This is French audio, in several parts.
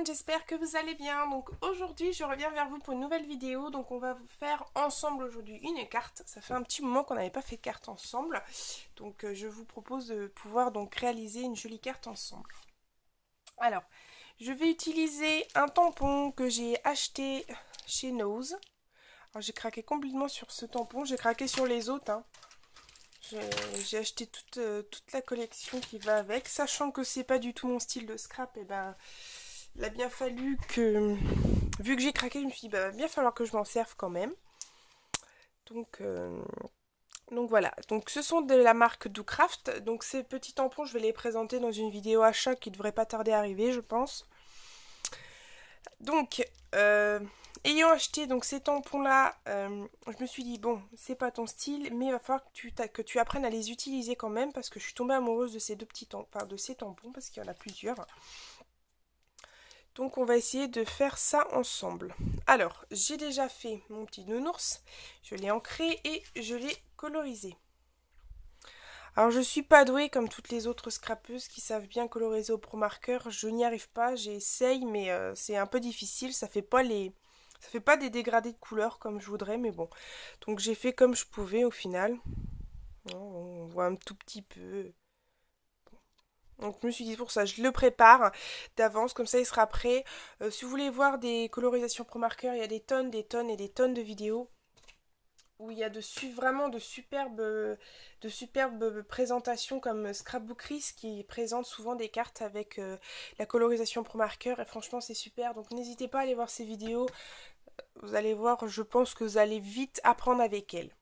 j'espère que vous allez bien. Donc aujourd'hui je reviens vers vous pour une nouvelle vidéo. Donc on va vous faire ensemble aujourd'hui une carte. Ça fait un petit moment qu'on n'avait pas fait carte ensemble. Donc je vous propose de pouvoir donc réaliser une jolie carte ensemble. Alors je vais utiliser un tampon que j'ai acheté chez Nose. Alors j'ai craqué complètement sur ce tampon, j'ai craqué sur les autres hein. J'ai acheté toute la collection qui va avec, sachant que c'est pas du tout mon style de scrap, et ben il a bien fallu que, vu que j'ai craqué, je me suis dit, bah, va bien falloir que je m'en serve quand même. Donc voilà, donc ce sont de la marque Doocraft. Donc ces petits tampons, je vais les présenter dans une vidéo achat qui devrait pas tarder à arriver, je pense. Donc, ayant acheté donc ces tampons-là, je me suis dit, bon, c'est pas ton style, mais il va falloir que tu apprennes à les utiliser quand même, parce que je suis tombée amoureuse de ces deux petits tampons, enfin de ces tampons, parce qu'il y en a plusieurs. Donc on va essayer de faire ça ensemble. Alors, j'ai déjà fait mon petit nounours, je l'ai ancré et je l'ai colorisé. Alors je suis pas douée comme toutes les autres scrapeuses qui savent bien coloriser au pro marqueur, je n'y arrive pas, j'essaye mais c'est un peu difficile, ça fait pas des dégradés de couleurs comme je voudrais, mais bon. Donc j'ai fait comme je pouvais au final. On voit un tout petit peu. Donc je me suis dit pour ça, je le prépare d'avance, comme ça il sera prêt. Si vous voulez voir des colorisations pro marqueur, il y a des tonnes et des tonnes de vidéos où il y a vraiment de superbes présentations comme Scrapbookeries qui présente souvent des cartes avec la colorisation pro marqueur et franchement c'est super. Donc n'hésitez pas à aller voir ces vidéos, vous allez voir, je pense que vous allez vite apprendre avec elles.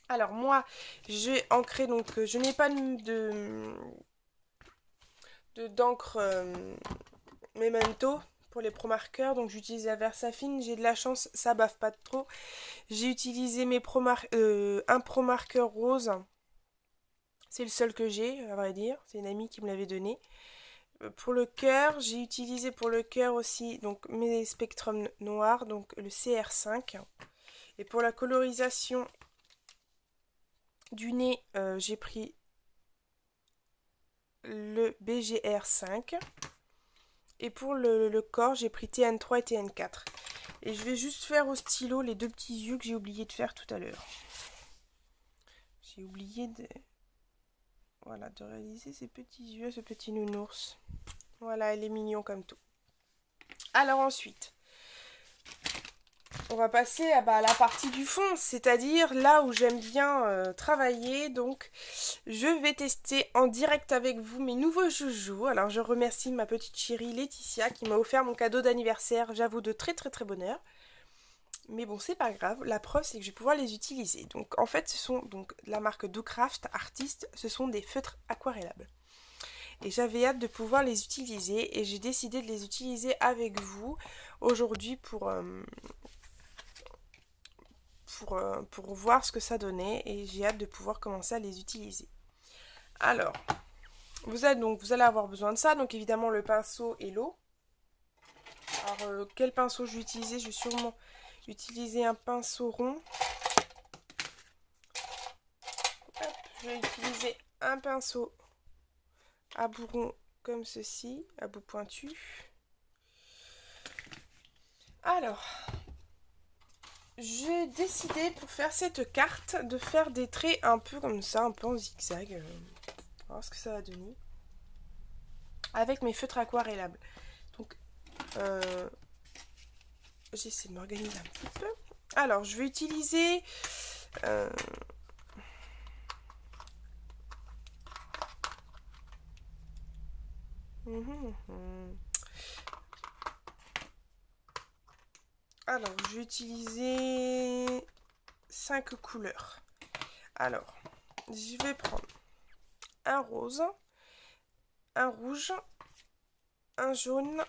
Alors moi j'ai ancré, donc je n'ai pas d'encre Memento pour les pro marqueurs, donc j'utilise la Versafine. J'ai de la chance, ça bave pas trop. J'ai utilisé un pro marqueur rose, c'est le seul que j'ai à vrai dire, c'est une amie qui me l'avait donné. Pour le cœur, j'ai utilisé pour le cœur aussi donc mes spectrums noirs, donc le CR5. Et pour la colorisation du nez, j'ai pris le BGR5. Et pour le corps, j'ai pris TN3 et TN4. Et je vais juste faire au stylo les deux petits yeux que j'ai oublié de faire tout à l'heure. J'ai oublié de réaliser ces petits yeux, ce petit nounours. Voilà, il est mignon comme tout. Alors ensuite, on va passer à la partie du fond, c'est-à-dire là où j'aime bien travailler. Donc, je vais tester en direct avec vous mes nouveaux joujoux. Alors, je remercie ma petite chérie Laetitia qui m'a offert mon cadeau d'anniversaire, j'avoue, de très bonheur. Mais bon, c'est pas grave, la preuve c'est que je vais pouvoir les utiliser. Donc, en fait, ce sont donc la marque Doocraft Artist, ce sont des feutres aquarellables. Et j'avais hâte de pouvoir les utiliser et j'ai décidé de les utiliser avec vous aujourd'hui pour voir ce que ça donnait et j'ai hâte de pouvoir commencer à les utiliser. Alors, vous allez avoir besoin de ça, donc évidemment le pinceau et l'eau. Alors, quel pinceau je vais utiliser? Je vais sûrement utiliser un pinceau rond. Hop, je vais utiliser un pinceau à bout rond comme ceci, à bout pointu. Alors, j'ai décidé pour faire cette carte de faire des traits un peu comme ça, un peu en zigzag. On va voir ce que ça va donner. Avec mes feutres aquarellables. Donc, j'essaie de m'organiser un petit peu. Alors, je vais utiliser... Alors, je vais utiliser 5 couleurs. Alors, je vais prendre un rose, un rouge, un jaune,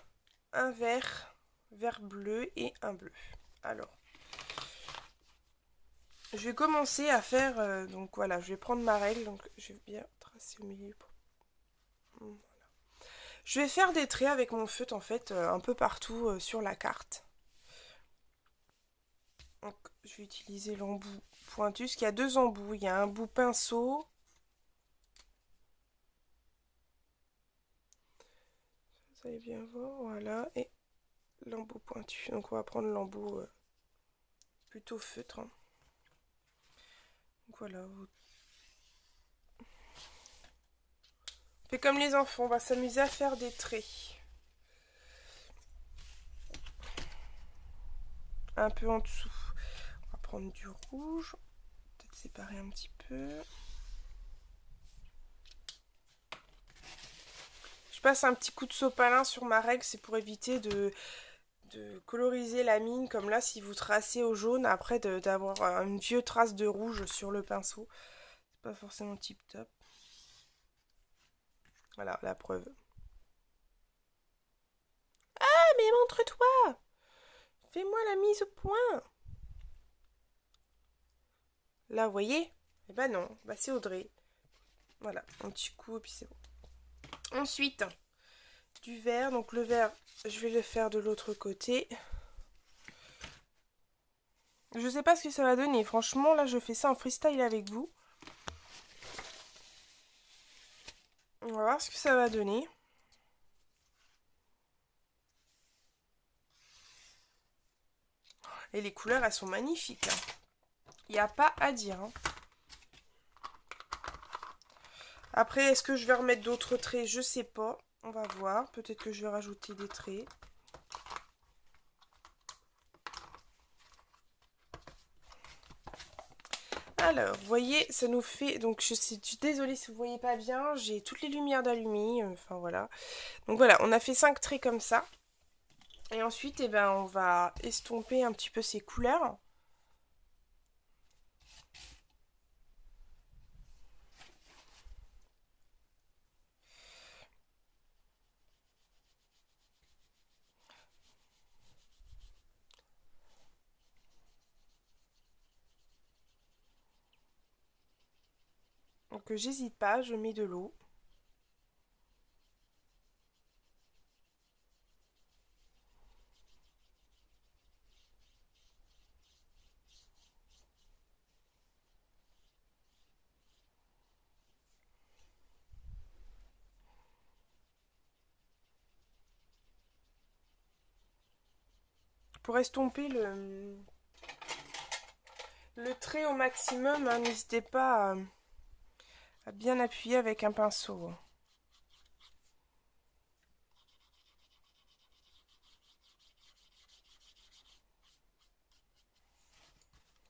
un vert, vert bleu et un bleu. Alors, je vais commencer à faire, donc voilà, je vais prendre ma règle, donc je vais bien tracer au milieu. Voilà. Je vais faire des traits avec mon feutre en fait, un peu partout sur la carte. Donc, je vais utiliser l'embout pointu, parce qu'il y a deux embouts. Il y a un bout pinceau. Vous allez bien voir, voilà. Et l'embout pointu. Donc on va prendre l'embout plutôt feutre. Hein. Donc voilà. On fait comme les enfants, on va s'amuser à faire des traits. Un peu en dessous. On va prendre du rouge. Peut-être séparer un petit peu. Je passe un petit coup de sopalin sur ma règle, c'est pour éviter de coloriser la mine. Comme là, si vous tracez au jaune, après d'avoir une vieille trace de rouge sur le pinceau. C'est pas forcément tip top. Voilà, la preuve. Ah, mais montre-toi! Fais-moi la mise au point! Là, vous voyez? Eh ben non, bah c'est Audrey. Voilà, un petit coup et puis c'est bon. Ensuite, du vert. Donc le vert, je vais le faire de l'autre côté. Je sais pas ce que ça va donner. Franchement, là, je fais ça en freestyle avec vous. On va voir ce que ça va donner. Et les couleurs, elles sont magnifiques. Il n'y a pas à dire. Hein. Après, est-ce que je vais remettre d'autres traits? Je sais pas. On va voir. Peut-être que je vais rajouter des traits. Alors, vous voyez, ça nous fait... Donc, je suis désolée si vous voyez pas bien. J'ai toutes les lumières d'allumées. Enfin, voilà. Donc, voilà, on a fait 5 traits comme ça. Et ensuite, eh ben, on va estomper un petit peu ces couleurs. Donc, j'hésite pas, je mets de l'eau. Pour estomper le trait au maximum, hein, n'hésitez pas à bien appuyer avec un pinceau.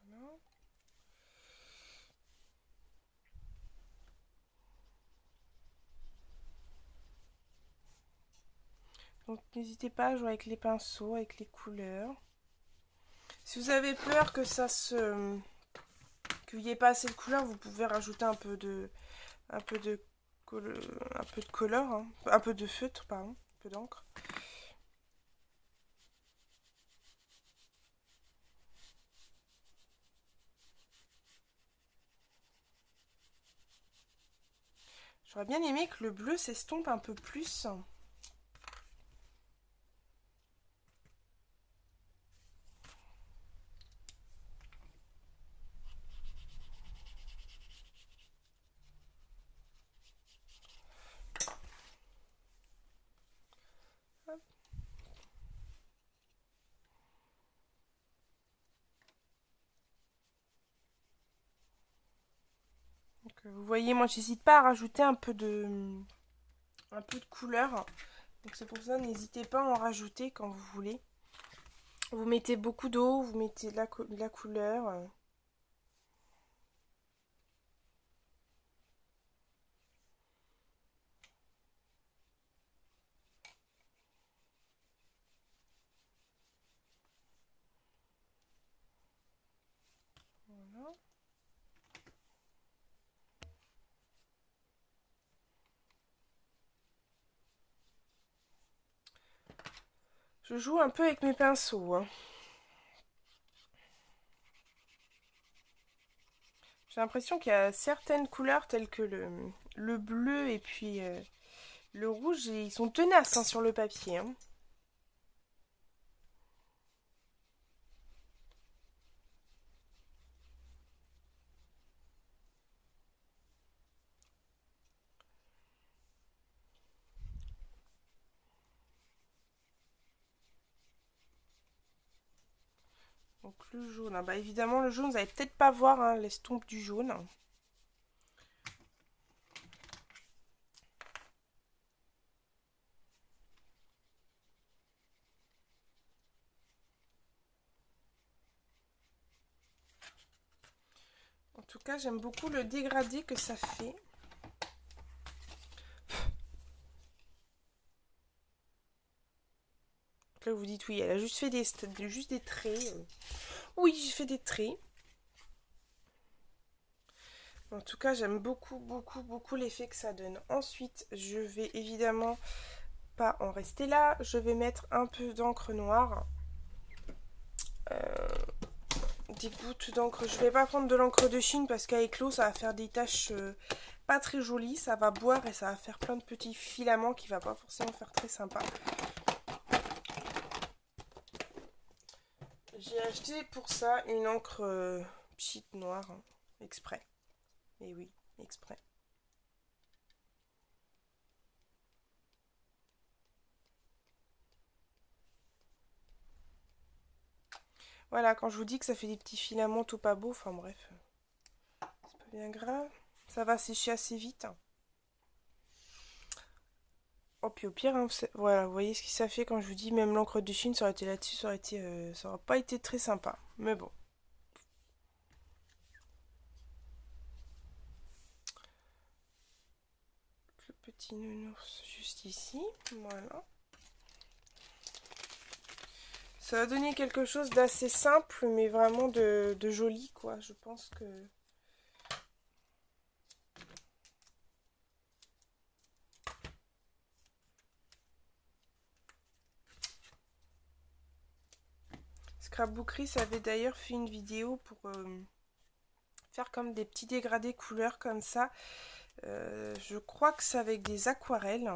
Voilà. Donc n'hésitez pas à jouer avec les pinceaux, avec les couleurs. Si vous avez peur que ça se... qu'il n'y ait pas assez de couleurs, vous pouvez rajouter un peu de... un peu de couleur, hein. Un peu de feutre, pardon, un peu d'encre. J'aurais bien aimé que le bleu s'estompe un peu plus. Donc, vous voyez, moi j'hésite pas à rajouter un peu de couleur. Donc c'est pour ça, n'hésitez pas à en rajouter quand vous voulez. Vous mettez beaucoup d'eau, vous mettez de la couleur. Voilà. Je joue un peu avec mes pinceaux. Hein. J'ai l'impression qu'il y a certaines couleurs telles que le bleu et puis le rouge, ils sont tenaces hein, sur le papier. Hein. Donc le jaune, bah évidemment le jaune, vous n'allez peut-être pas voir hein, l'estompe du jaune. En tout cas, j'aime beaucoup le dégradé que ça fait. Là, vous dites oui, elle a juste fait des traits. Oui, j'ai fait des traits. En tout cas, j'aime beaucoup l'effet que ça donne. Ensuite, je vais évidemment pas en rester là. Je vais mettre un peu d'encre noire. Des gouttes d'encre. Je vais pas prendre de l'encre de Chine parce qu'avec l'eau, ça va faire des taches pas très jolies. Ça va boire et ça va faire plein de petits filaments qui va pas forcément faire très sympa. J'ai acheté pour ça une encre petite noire, hein, exprès. Et oui, exprès. Voilà, quand je vous dis que ça fait des petits filaments tout pas beaux, enfin bref. C'est pas bien grave. Ça va sécher assez vite. Oh, puis au pire, hein, voilà, vous voyez ce que ça fait quand je vous dis, même l'encre de Chine, ça aurait été là-dessus, ça aurait pas été très sympa. Mais bon. Le petit nounours juste ici, voilà. Ça va donner quelque chose d'assez simple, mais vraiment de joli, quoi. Je pense que... Scrapbookery avait d'ailleurs fait une vidéo pour faire comme des petits dégradés couleurs comme ça. Je crois que c'est avec des aquarelles.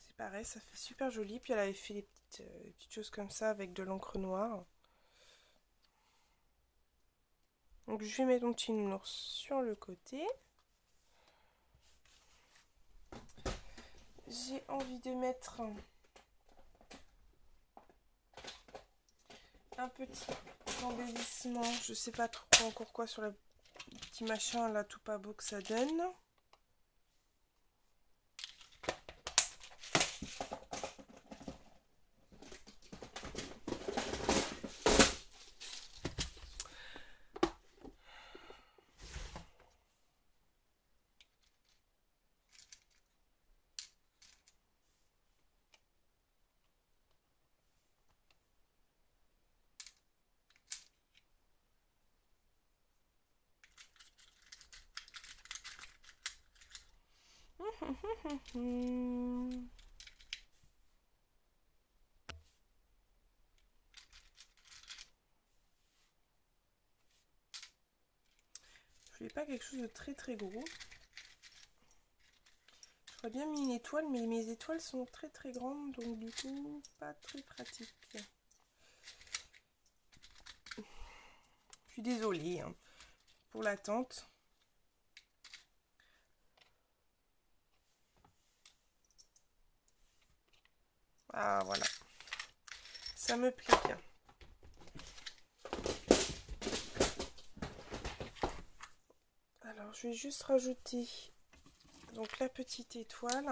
C'est pareil, ça fait super joli. Puis elle avait fait des petites choses comme ça avec de l'encre noire. Donc je vais mettre mon petit nounours sur le côté. J'ai envie de mettre un petit embellissement. Je sais pas trop encore quoi sur le petit machin là tout pas beau que ça donne. Je voulais pas quelque chose de très gros. J'aurais bien mis une étoile, mais mes étoiles sont très grandes, donc du coup, pas très pratique. Je suis désolée hein, pour l'attente. Ah voilà, ça me plaît bien. Alors je vais juste rajouter donc la petite étoile.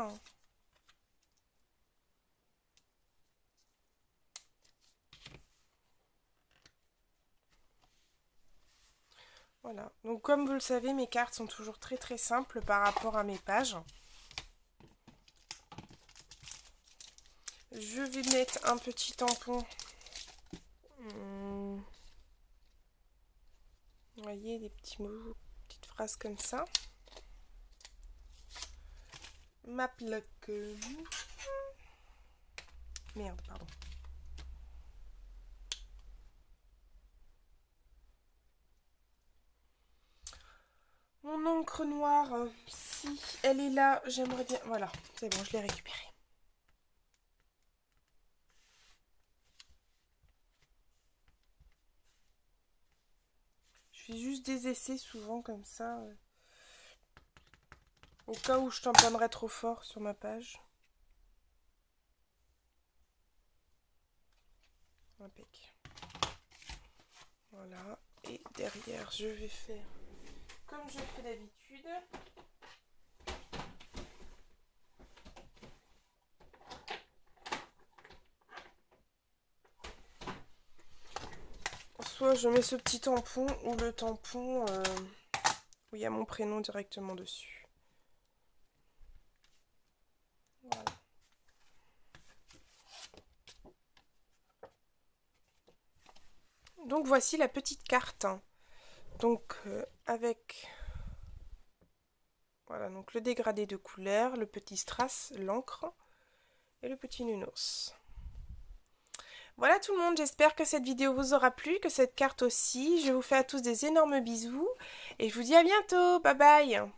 Voilà, donc comme vous le savez, mes cartes sont toujours très simples par rapport à mes pages. Je vais mettre un petit tampon. Vous voyez, des petits mots, petites phrases comme ça. Ma plaque. Merde, pardon. Mon encre noire, si elle est là, j'aimerais bien... Voilà, c'est bon, je l'ai récupérée. Je fais juste des essais souvent comme ça. Au cas où je tamponnerais trop fort sur ma page. Impec. Voilà. Et derrière, je vais faire comme je fais d'habitude. Soit je mets ce petit tampon ou le tampon où il y a mon prénom directement dessus. Voilà. Donc voici la petite carte. Donc avec voilà, donc le dégradé de couleur, le petit strass, l'encre et le petit nunos. Voilà tout le monde, j'espère que cette vidéo vous aura plu, que cette carte aussi. Je vous fais à tous des énormes bisous et je vous dis à bientôt. Bye bye.